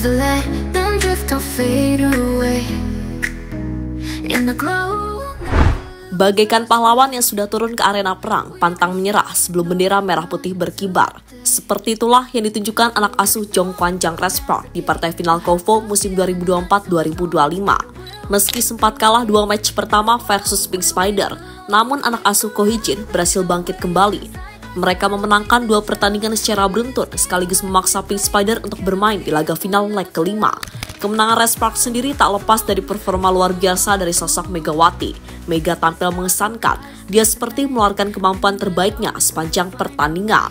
Never let them drift or fade away in the glow. Bagaikan pahlawan yang sudah turun ke arena perang, pantang menyerah sebelum bendera merah putih berkibar. Seperti itulah yang ditunjukkan anak asuh Jong Kwan-jang Respark di partai final KOFO musim 2024-2025. Meski sempat kalah 2 match pertama versus Pink Spider, namun anak asuh Ko Hee-jin berhasil bangkit kembali. Mereka memenangkan 2 pertandingan secara beruntun sekaligus memaksa Pink Spider untuk bermain di laga final leg kelima. Kemenangan Respark sendiri tak lepas dari performa luar biasa dari sosok Megawati. Mega tampil mengesankan, dia seperti mengeluarkan kemampuan terbaiknya sepanjang pertandingan.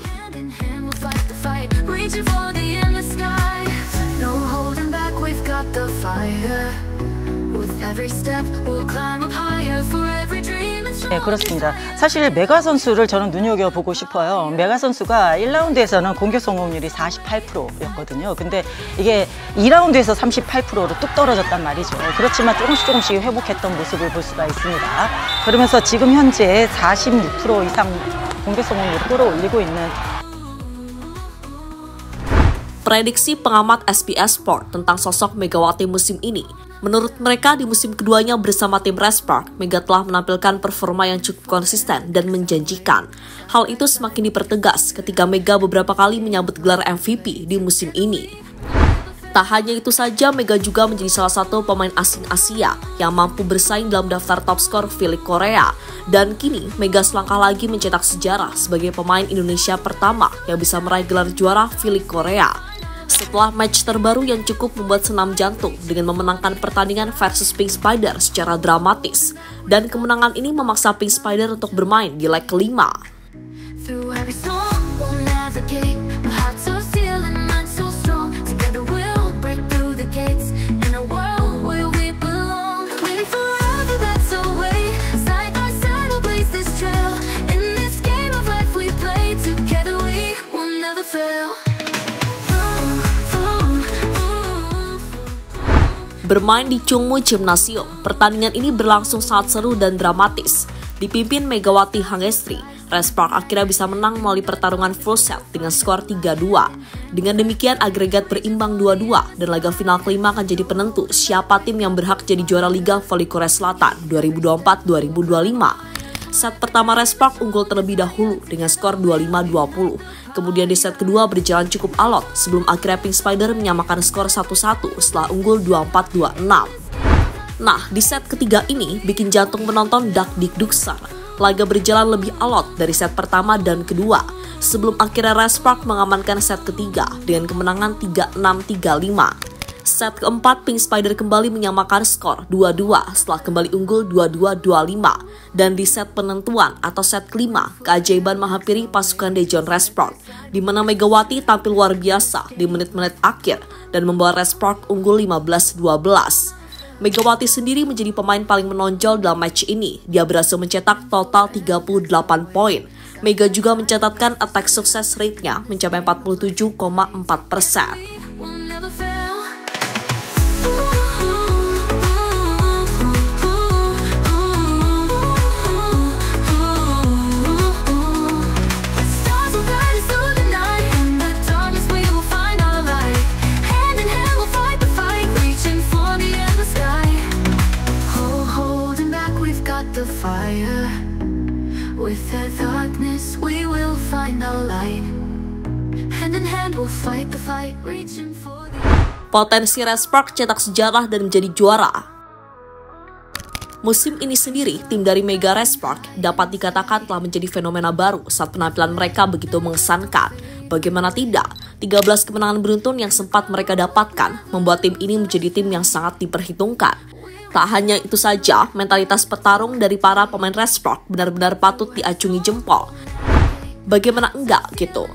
네, 그렇습니다. 사실 메가 선수를 저는 눈여겨보고 싶어요. 메가 선수가 1라운드에서는 공격 성공률이 48%였거든요. 근데 이게 2라운드에서 38%로 뚝 떨어졌단 말이죠. 그렇지만 조금씩 회복했던 모습을 볼 수가 있습니다. 그러면서 지금 현재 46% 이상 공격 성공률을 끌어올리고 있는 Prediksi pengamat SBS Sport tentang sosok Megawati musim ini. Menurut mereka, di musim keduanya bersama tim Respark, Mega telah menampilkan performa yang cukup konsisten dan menjanjikan. Hal itu semakin dipertegas ketika Mega beberapa kali menyambut gelar MVP di musim ini. Tak hanya itu saja, Mega juga menjadi salah satu pemain asing Asia yang mampu bersaing dalam daftar top skor V-League Korea. Dan kini, Mega selangkah lagi mencetak sejarah sebagai pemain Indonesia pertama yang bisa meraih gelar juara V-League Korea. Setelah match terbaru yang cukup membuat senam jantung dengan memenangkan pertandingan versus Pink Spider secara dramatis. Dan kemenangan ini memaksa Pink Spider untuk bermain di leg kelima. Bermain di Chungmu Gymnasium, pertandingan ini berlangsung sangat seru dan dramatis. Dipimpin Megawati Hangestri, Respark akhirnya bisa menang melalui pertarungan full set dengan skor 3-2. Dengan demikian agregat berimbang 2-2 dan laga final kelima akan jadi penentu siapa tim yang berhak jadi juara Liga Voli Korea Selatan 2024-2025. Set pertama Respark unggul terlebih dahulu dengan skor 25-20. Kemudian di set kedua berjalan cukup alot sebelum akhirnya Pink Spider menyamakan skor 1-1 setelah unggul 24-26. Nah, di set ketiga ini bikin jantung penonton dak-dik-duksar. Laga berjalan lebih alot dari set pertama dan kedua sebelum akhirnya Respark mengamankan set ketiga dengan kemenangan 3-6-3-5. Set keempat, Pink Spider kembali menyamakan skor 2-2 setelah kembali unggul 22-25. Dan di set penentuan atau set kelima, keajaiban menghampiri pasukan Daejeon Respark, di mana Megawati tampil luar biasa di menit-menit akhir dan membawa Respark unggul 15-12. Megawati sendiri menjadi pemain paling menonjol dalam match ini. Dia berhasil mencetak total 38 poin. Mega juga mencatatkan attack success rate-nya mencapai 47,4%. With the darkness we will find our light. Hand in hand we'll fight the fight, reaching for the... Potensi Respark cetak sejarah dan menjadi juara. Musim ini sendiri, tim dari Mega Respark dapat dikatakan telah menjadi fenomena baru saat penampilan mereka begitu mengesankan. Bagaimana tidak, 13 kemenangan beruntun yang sempat mereka dapatkan membuat tim ini menjadi tim yang sangat diperhitungkan. Tak hanya itu saja, mentalitas petarung dari para pemain Respark benar-benar patut diacungi jempol. Bagaimana enggak gitu?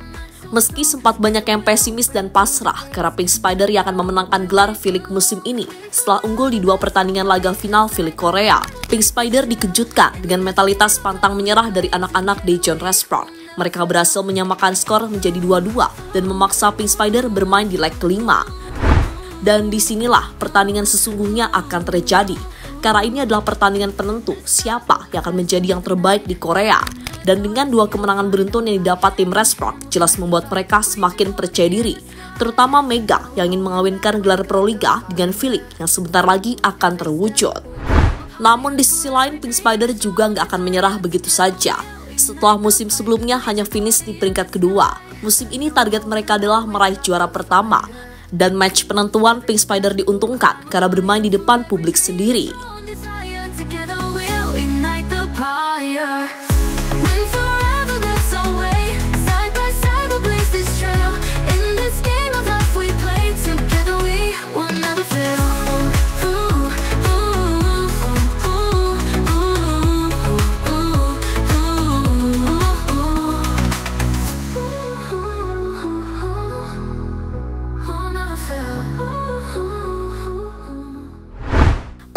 Meski sempat banyak yang pesimis dan pasrah karena Pink Spider yang akan memenangkan gelar V-League musim ini setelah unggul di 2 pertandingan laga final V-League Korea, Pink Spider dikejutkan dengan mentalitas pantang menyerah dari anak-anak Daejeon Respark. Mereka berhasil menyamakan skor menjadi 2-2 dan memaksa Pink Spider bermain di leg kelima. Dan disinilah pertandingan sesungguhnya akan terjadi. Karena ini adalah pertandingan penentu siapa yang akan menjadi yang terbaik di Korea. Dan dengan 2 kemenangan beruntun yang didapat tim Respark, jelas membuat mereka semakin percaya diri. terutama Mega yang ingin mengawinkan gelar Proliga dengan Filik yang sebentar lagi akan terwujud. Namun di sisi lain, Pink Spider juga nggak akan menyerah begitu saja. Setelah musim sebelumnya hanya finish di peringkat kedua, musim ini target mereka adalah meraih juara pertama. Dan match penentuan Pink Spider diuntungkan karena bermain di depan publik sendiri.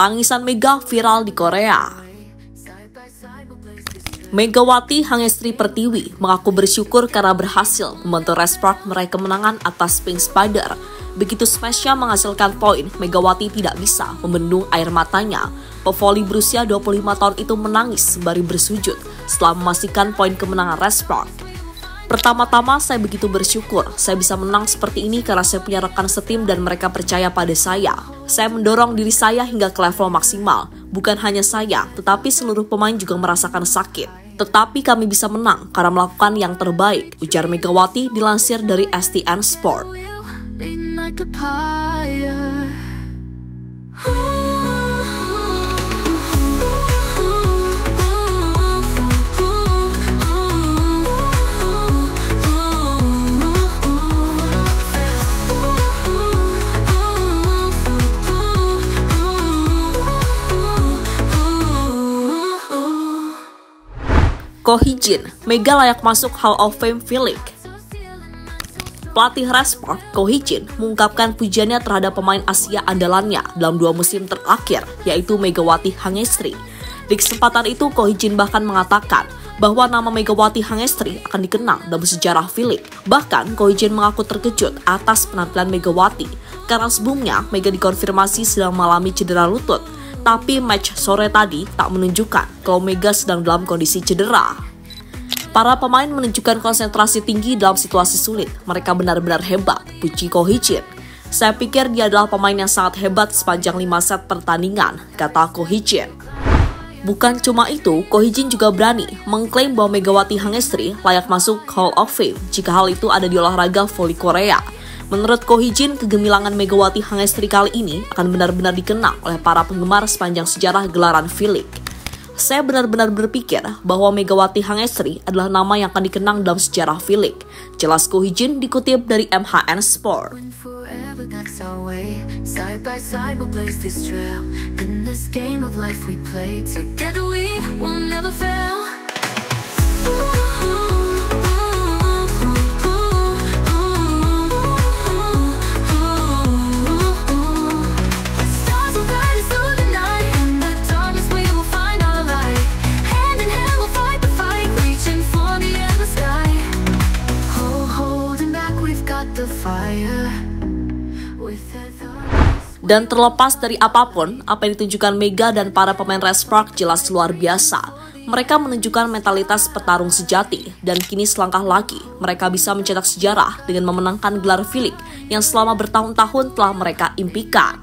Tangisan Mega viral di Korea. Megawati Hangestri Pertiwi mengaku bersyukur karena berhasil membantu Respark meraih kemenangan atas Pink Spider. Begitu smashnya menghasilkan poin, Megawati tidak bisa membendung air matanya. Pevoli berusia 25 tahun itu menangis sembari bersujud setelah memastikan poin kemenangan Respark. Pertama-tama saya begitu bersyukur saya bisa menang seperti ini karena saya punya rekan setim dan mereka percaya pada saya. Saya mendorong diri saya hingga ke level maksimal. Bukan hanya saya, tetapi seluruh pemain juga merasakan sakit. Tetapi kami bisa menang karena melakukan yang terbaik, ujar Megawati dilansir dari STN Sport. Ko Hee-jin, Mega layak masuk Hall of Fame Filik. Pelatih Respark, Ko Hee-jin, mengungkapkan pujiannya terhadap pemain Asia andalannya dalam 2 musim terakhir, yaitu Megawati Hangestri. Di kesempatan itu, Ko Hee-jin bahkan mengatakan bahwa nama Megawati Hangestri akan dikenang dalam sejarah Filik. Bahkan, Ko Hee-jin mengaku terkejut atas penampilan Megawati, karena sebelumnya Mega dikonfirmasi sedang mengalami cedera lutut. Tapi match sore tadi tak menunjukkan kalau Mega sedang dalam kondisi cedera. Para pemain menunjukkan konsentrasi tinggi dalam situasi sulit. Mereka benar-benar hebat, puji Ko Hee-jin. Saya pikir dia adalah pemain yang sangat hebat sepanjang 5 set pertandingan, kata Ko Hee-jin. Bukan cuma itu, Ko Hee-jin juga berani mengklaim bahwa Megawati Hangestri layak masuk Hall of Fame jika hal itu ada di olahraga voli Korea. Menurut Ko Hee-jin, kegemilangan Megawati Hangestri kali ini akan benar-benar dikenang oleh para penggemar sepanjang sejarah gelaran Filik. Saya benar-benar berpikir bahwa Megawati Hangestri adalah nama yang akan dikenang dalam sejarah Filik. Jelas Ko Hee-jin dikutip dari MHN Sport. Dan terlepas dari apapun, apa yang ditunjukkan Mega dan para pemain Respark jelas luar biasa. Mereka menunjukkan mentalitas petarung sejati, dan kini selangkah lagi, mereka bisa mencetak sejarah dengan memenangkan gelar Filik yang selama bertahun-tahun telah mereka impikan.